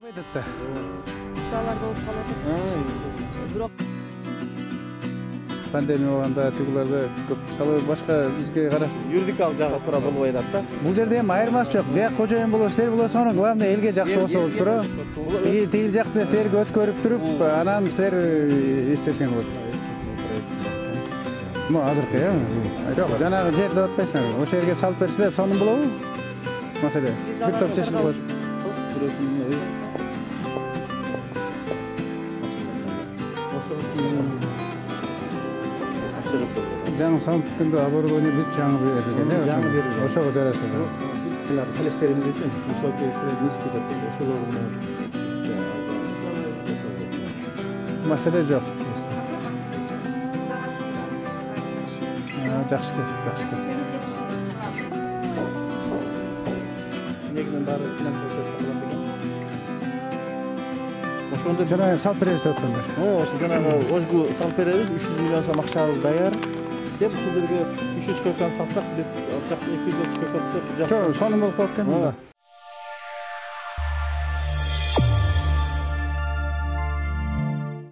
Sağlarda olup kalады. Pandemiya болгондо тигилерде көп мисалы башка бизге караш Юридикалык жагы туура болбой атат да. бул жерде эми айырмасы жок. Бияк кожоюн болосуң, силер болосуңар, главное элге жакшы болсо болуп туруп. Тигил жакты силерге өткөрүп туруп, анан силер иштесең болот. Ну, азыркы жок, жанагы жерде атпайсыңар. Ошол жерге салып берсилер, сонун болобу? Маселе. Бир топ чечилип коет. жаңы салып түшкөндө оборудование бүт жаңы берилген э? Жаңы берилген. Ошого жараша. Булар холестеринimiz үчүн высокий низкий деп ошолорду бизде жасалып. Маселе жок. Жакшы кетти. Негизинен баары финансовый кылат экен. Ошондо жана салып беребиз деп аткандар. Ошо жанагы ожгу салып беребиз, 300 миллион сом акчабыз даяр. Деп ушул жерге 300 көкөн салсак, биз жак 200 көкөн салсак, Жок, сонун болуп калат экен.